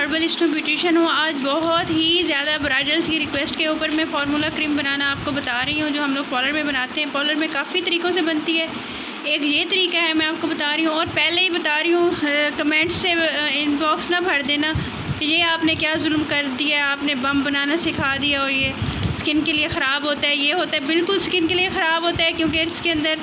Herbalist में beautician हूँ। आज बहुत ही ज़्यादा ब्राइडल्स की रिक्वेस्ट के ऊपर मैं फार्मूला क्रीम बनाना आपको बता रही हूँ, जो हम लोग पार्लर में बनाते हैं। पार्लर में काफ़ी तरीक़ों से बनती है, एक ये तरीका है मैं आपको बता रही हूँ। और पहले ही बता रही हूँ, कमेंट्स से इनबॉक्स ना भर देना कि ये आपने क्या जुल्म कर दिया, आपने बम बनाना सिखा दिया और ये स्किन के लिए ख़राब होता है, ये होता है। बिल्कुल स्किन के लिए ख़राब होता है, क्योंकि इसके अंदर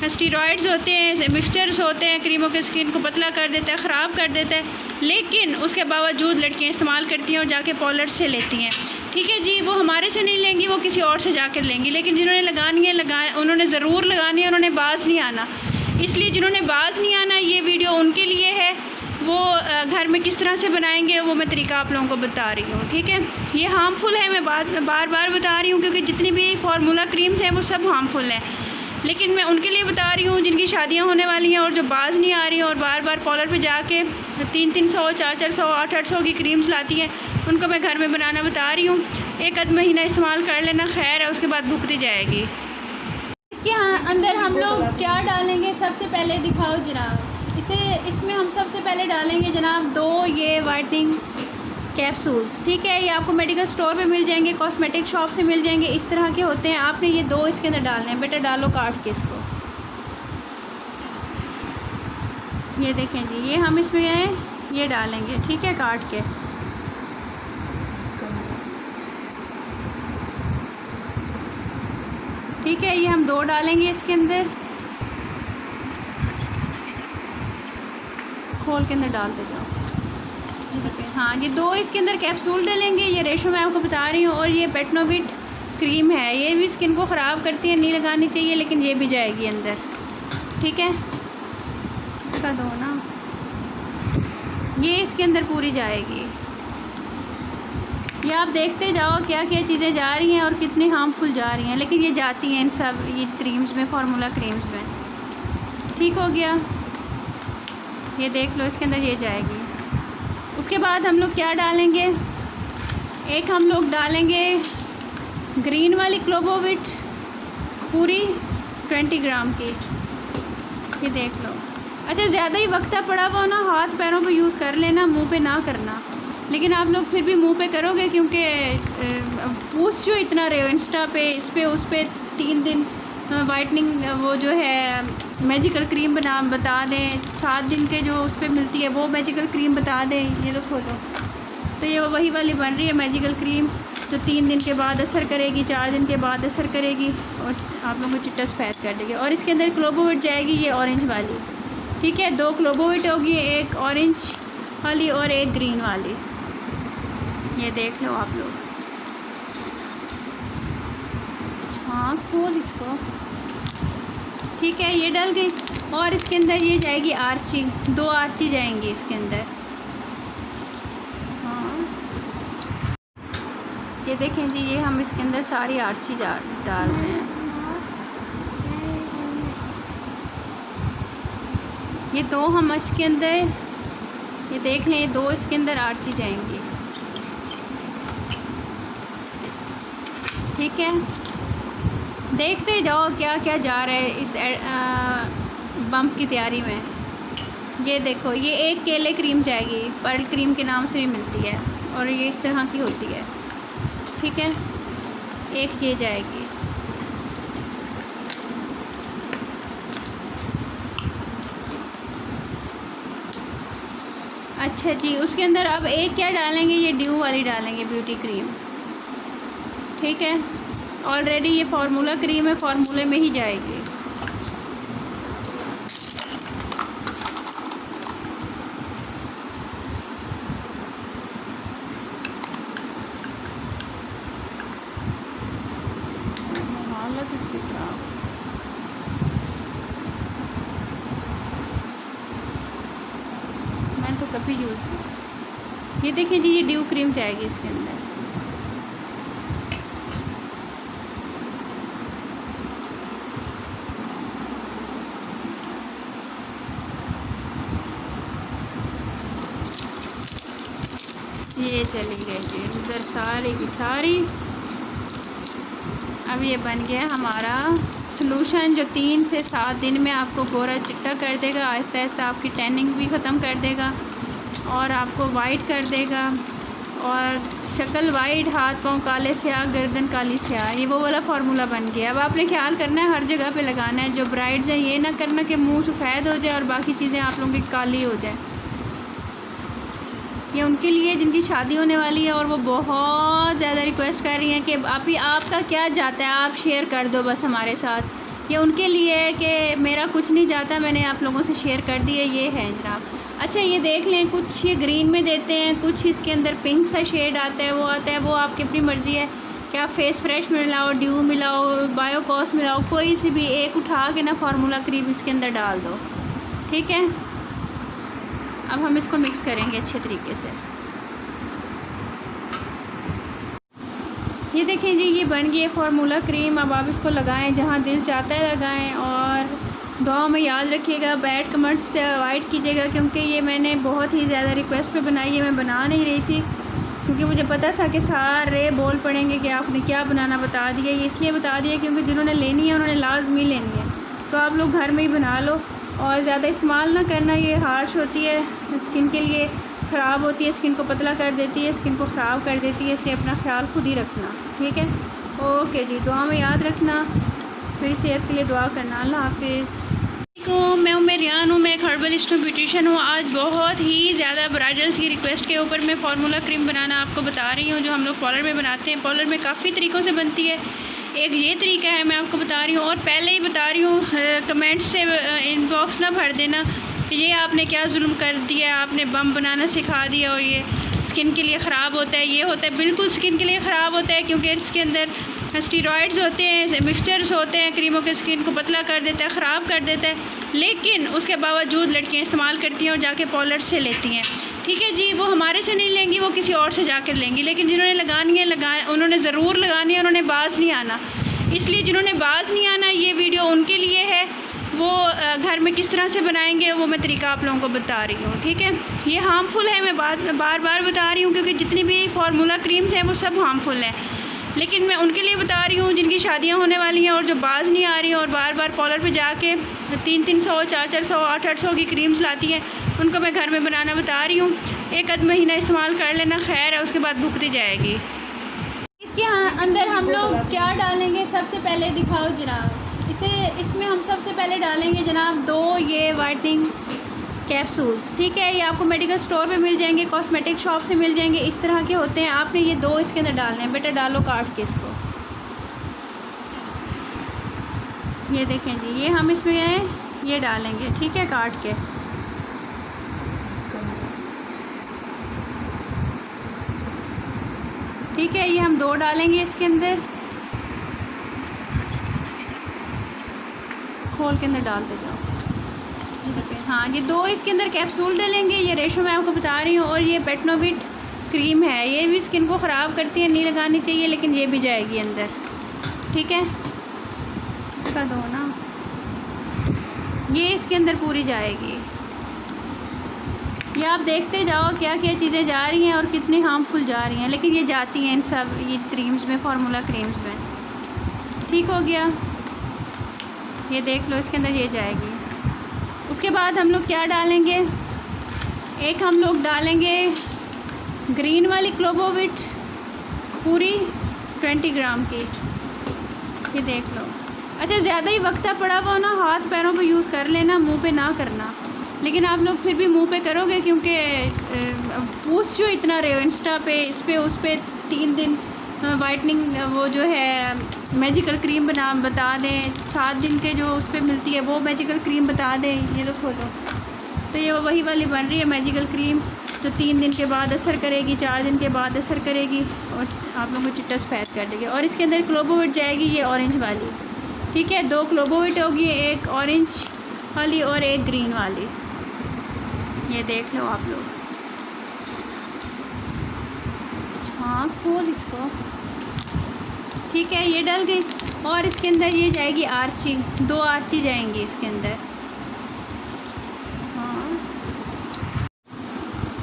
स्टीरॉइड्स होते हैं, मिक्सचर्स होते हैं, क्रीमों के स्किन को पतला कर देता है, ख़राब कर देता है। लेकिन उसके बावजूद लड़कियाँ इस्तेमाल करती हैं और जाके पार्लर से लेती हैं। ठीक है जी, वो हमारे से नहीं लेंगी, वो किसी और से जाकर लेंगी। लेकिन जिन्होंने लगानी है उन्होंने ज़रूर लगानी है, उन्होंने बाज नहीं आना। इसलिए जिन्होंने बाज नहीं आना, ये वीडियो उनके लिए है। वो घर में किस तरह से बनाएंगे वो मैं तरीका आप लोगों को बता रही हूँ। ठीक है, ये हार्मफुल है, मैं बार बार बता रही हूँ, क्योंकि जितनी भी फार्मूला क्रीम्स हैं वो सब हार्मफुल हैं। लेकिन मैं उनके लिए बता रही हूँ जिनकी शादियाँ होने वाली हैं और जो बाज नहीं आ रही हैं और बार बार पार्लर पे जाके 300, 400, 800 की क्रीम्स लाती हैं, उनको मैं घर में बनाना बता रही हूँ। एक आध महीना इस्तेमाल कर लेना, खैर है, उसके बाद भुगती जाएगी। इसके अंदर हम लोग क्या डालेंगे, सबसे पहले दिखाओ जनाब। इसमें हम सबसे पहले डालेंगे जनाब 2 ये वाइटनिंग कैप्सूल्स। ठीक है, ये आपको मेडिकल स्टोर पे मिल जाएंगे, कॉस्मेटिक शॉप से मिल जाएंगे, इस तरह के होते हैं। आपने ये 2 इसके अंदर डालने हैं। बेटा डालो काट के इसको। ये देखें जी, ये हम इसमें ये डालेंगे। ठीक है, काट के। ठीक है, ये हम 2 डालेंगे इसके अंदर। खोल के अंदर डालते जाओ। हाँ, ये 2 इसके अंदर कैप्सूल डालेंगे। ये रेशो मैं आपको बता रही हूँ। और ये पेटनोविट क्रीम है, ये भी स्किन को ख़राब करती है, नहीं लगानी चाहिए, लेकिन ये भी जाएगी अंदर। ठीक है, इसका दो ना, ये इसके अंदर पूरी जाएगी। ये आप देखते जाओ क्या क्या चीज़ें जा रही हैं और कितनी हार्मफुल जा रही हैं, लेकिन ये जाती हैं इन सब ये क्रीम्स में, फार्मूला क्रीम्स में। ठीक हो गया, ये देख लो, इसके अंदर ये जाएगी। उसके बाद हम लोग क्या डालेंगे, एक हम लोग डालेंगे ग्रीन वाली क्लोबोविट पूरी 20 ग्राम की। ये देख लो। अच्छा, ज़्यादा ही वक्ता पड़ा हुआ ना, हाथ पैरों पे यूज़ कर लेना, मुंह पे ना करना। लेकिन आप लोग फिर भी मुंह पे करोगे, क्योंकि पूछ जो इतना रहे हो इंस्टा पे, इस पे उस पे 3 दिन वाइटनिंग वो जो है मैजिकल क्रीम बता दें, 7 दिन के जो उस पर मिलती है वो मैजिकल क्रीम बता दें। ये लो खोलो, तो ये वही वाली बन रही है मैजिकल क्रीम, जो 3 दिन के बाद असर करेगी, 4 दिन के बाद असर करेगी और आप लोगों को चिट्टा सफ़ेद कर देगी। और इसके अंदर क्लोबोविट जाएगी, ये ऑरेंज वाली। ठीक है, 2 क्लोबोविट होगी, एक ऑरेंज वाली और एक ग्रीन वाली। ये देख लो आप लोग। हाँ, खोल इसको। ठीक है, ये डल गई। और इसके अंदर ये जाएगी आर्ची, 2 आर्ची जाएंगी इसके अंदर। हाँ, ये देखें जी, ये हम इसके अंदर सारी आर्ची डाल रहे हैं। ये 2 हम इसके अंदर, ये देख लें, ये 2 इसके अंदर आर्ची जाएंगी। ठीक है, देखते जाओ क्या क्या जा रहा है इस बम्प की तैयारी में। ये देखो, ये एक केले क्रीम जाएगी, पर्ल क्रीम के नाम से भी मिलती है और ये इस तरह की होती है। ठीक है, एक ये जाएगी। अच्छा जी, उसके अंदर अब एक क्या डालेंगे, ये ड्यू वाली डालेंगे, ब्यूटी क्रीम। ठीक है, ऑलरेडी ये फार्मूला क्रीम है, फार्मूले में ही जाएगी। हालत इसकी खराब। मैं तो कभी यूज़ नहीं। ये देखिए जी, ये ड्यू क्रीम जाएगी इसके अंदर। ये चली गई जी उधर सारी की सारी। अब ये बन गया हमारा सॉल्यूशन, जो 3 से 7 दिन में आपको गोरा चिट्टा कर देगा, आहिस्ता आहिस्ता आपकी टैनिंग भी ख़त्म कर देगा और आपको वाइट कर देगा, और शक्ल वाइट, हाथ पाँव काले स्याह, गर्दन काली स्याह, ये वो वाला फार्मूला बन गया। अब आपने ख्याल करना है हर जगह पे लगाना है। जो ब्राइड्स हैं ये ना करना कि मुंह सफ़ेद हो जाए और बाकी चीज़ें आप लोगों की काली हो जाए। ये उनके लिए जिनकी शादी होने वाली है और वो बहुत ज़्यादा रिक्वेस्ट कर रही हैं कि आपका क्या जाता है, आप शेयर कर दो बस हमारे साथ। ये उनके लिए है कि मेरा कुछ नहीं जाता, मैंने आप लोगों से शेयर कर दिया। ये है जनाब। अच्छा ये देख लें, कुछ ये ग्रीन में देते हैं, कुछ इसके अंदर पिंक सा शेड आता है, वो आता है, वो आपकी अपनी मर्ज़ी है कि आप फेस फ्रेश मिलाओ, ड्यू मिलाओ, बायोकॉस मिलाओ, कोई सी भी एक उठा के ना फार्मूला क्रीम इसके अंदर डाल दो। ठीक है, अब हम इसको मिक्स करेंगे अच्छे तरीके से। ये देखें जी, ये बन गई है फार्मूला क्रीम। अब आप इसको लगाएं, जहाँ दिल चाहता है लगाएं, और दुआ में याद रखिएगा, बैड कमेंट्स से अवॉइड कीजिएगा, क्योंकि ये मैंने बहुत ही ज़्यादा रिक्वेस्ट पे बनाई है। मैं बना नहीं रही थी क्योंकि मुझे पता था कि सारे बोल पड़ेंगे कि आपने क्या बनाना बता दिया। ये इसलिए बता दिया क्योंकि जिन्होंने लेनी है उन्होंने लाजमी लेनी है, तो आप लोग घर में ही बना लो और ज़्यादा इस्तेमाल ना करना। ये हार्श होती है, स्किन के लिए ख़राब होती है, स्किन को पतला कर देती है, स्किन को ख़राब कर देती है, इसलिए अपना ख्याल खुद ही रखना। ठीक है, ओके जी, दुआ में याद रखना, मेरी सेहत के लिए दुआ करना। अल्लाह हाफिज़। मैं रियान हूँ, मैं एक हर्बलिस्ट ब्यूटिशियन हूँ। आज बहुत ही ज़्यादा ब्राइडल्स की रिक्वेस्ट के ऊपर मैं फार्मूला क्रीम बनाना आपको बता रही हूँ, जो हम लोग पार्लर में बनाते हैं। पार्लर में काफ़ी तरीक़ों से बनती है, एक ये तरीका है मैं आपको बता रही हूँ। और पहले ही बता रही हूँ, कमेंट्स से इनबॉक्स ना भर देना कि ये आपने क्या जुल्म कर दिया, आपने बम बनाना सिखा दिया और ये स्किन के लिए ख़राब होता है, ये होता है। बिल्कुल स्किन के लिए ख़राब होता है, क्योंकि इसके अंदर स्टीरॉइड्स होते हैं, मिक्सचर्स होते हैं, क्रीमों के स्किन को पतला कर देता है, ख़राब कर देता है। लेकिन उसके बावजूद लड़कियाँ इस्तेमाल करती हैं और जाके पार्लर से लेती हैं। ठीक है जी, वो हमारे से नहीं लेंगी, वो किसी और से जाकर लेंगी। लेकिन जिन्होंने लगानी है उन्होंने ज़रूर लगानी है, उन्होंने बाज नहीं आना। इसलिए जिन्होंने बाज नहीं आना, ये वीडियो उनके लिए है। वो घर में किस तरह से बनाएंगे वो मैं तरीका आप लोगों को बता रही हूँ। ठीक है, ये हार्मफुल है, मैं बार बार बता रही हूँ, क्योंकि जितनी भी फार्मूला क्रीम्स हैं वो सब हार्मफुल हैं। लेकिन मैं उनके लिए बता रही हूँ जिनकी शादियाँ होने वाली हैं और जो बाज नहीं आ रही और बार बार पार्लर पे जाके 300, 400, 800 की क्रीम्स लाती हैं, उनको मैं घर में बनाना बता रही हूँ। एक आध महीना इस्तेमाल कर लेना, खैर है, उसके बाद भुगती जाएगी। इसके अंदर हम लोग क्या डालेंगे, सबसे पहले दिखाओ जनाब। इसमें हम सबसे पहले डालेंगे जनाब 2 ये वाइटनिंग कैप्सूल्स। ठीक है, ये आपको मेडिकल स्टोर पे मिल जाएंगे, कॉस्मेटिक शॉप से मिल जाएंगे, इस तरह के होते हैं। आपने ये 2 इसके अंदर डालने हैं। बेटा डालो काट के इसको। ये देखें जी, ये हम इसमें ये डालेंगे। ठीक है, काट के। ठीक है, ये हम 2 डालेंगे इसके अंदर। खोल के अंदर डालते जाओ। हाँ, ये 2 इसके अंदर कैप्सूल डालेंगे। ये रेशो मैं आपको बता रही हूँ। और ये पेटनोविट क्रीम है, ये भी स्किन को ख़राब करती है, नहीं लगानी चाहिए, लेकिन ये भी जाएगी अंदर। ठीक है, इसका दो ना, ये इसके अंदर पूरी जाएगी। ये आप देखते जाओ क्या क्या चीज़ें जा रही हैं और कितनी हार्मफुल जा रही हैं, लेकिन ये जाती हैं इन सब ये क्रीम्स में, फार्मूला क्रीम्स में। ठीक हो गया, ये देख लो, इसके अंदर ये जाएगी। उसके बाद हम लोग क्या डालेंगे, एक हम लोग डालेंगे ग्रीन वाली क्लोबोविट पूरी 20 ग्राम की। ये देख लो। अच्छा, ज़्यादा ही वक्ता पड़ा हुआ ना, हाथ पैरों पे यूज़ कर लेना, मुंह पे ना करना। लेकिन आप लोग फिर भी मुंह पे करोगे, क्योंकि पूछ जो इतना रहे हो इंस्टा पे, इस पे उस पे 3 दिन वाइटनिंग वो जो है मैजिकल क्रीम बता दें, 7 दिन के जो उस पर मिलती है वो मैजिकल क्रीम बता दें। ये तो खोलो, तो ये वही वाली बन रही है मैजिकल क्रीम, तो 3 दिन के बाद असर करेगी, 4 दिन के बाद असर करेगी और आप लोगों को चिट्टा सफ़ेद कर देगी। और इसके अंदर क्लोबोविट जाएगी, ये ऑरेंज वाली। ठीक है, 2 क्लोबोविट होगी, एक ऑरेंज वाली और एक ग्रीन वाली। ये देख लो आप लोग। हाँ, खोल इसको। ठीक है, ये डल गई। और इसके अंदर ये जाएगी आर्ची, 2 आर्ची जाएंगी इसके अंदर। हाँ,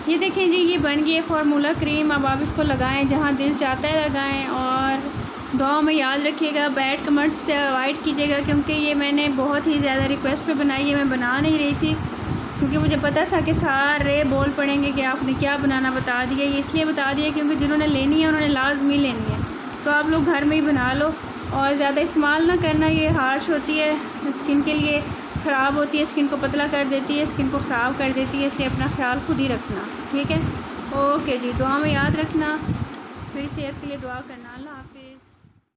ये देखें जी, ये बन गई है फार्मूला क्रीम। अब आप इसको लगाएं, जहाँ दिल चाहता है लगाएं। और दुआ में याद रखिएगा, बैड कमेंट्स से अवॉइड कीजिएगा, क्योंकि ये मैंने बहुत ही ज़्यादा रिक्वेस्ट पे बनाई है, मैं बना नहीं रही थी क्योंकि मुझे पता था कि सारे बोल पड़ेंगे कि आपने क्या बनाना बता दिया। ये इसलिए बता दिया क्योंकि जिन्होंने लेनी है उन्होंने लाजमी लेनी है। तो आप लोग घर में ही बना लो और ज़्यादा इस्तेमाल ना करना, ये हार्श होती है, स्किन के लिए ख़राब होती है, स्किन को पतला कर देती है, स्किन को ख़राब कर देती है। इसलिए अपना ख्याल खुद ही रखना, ठीक है। ओके जी, दुआ में याद रखना, फिर सेहत के लिए दुआ करना। अल्लाह हाफ़िज़।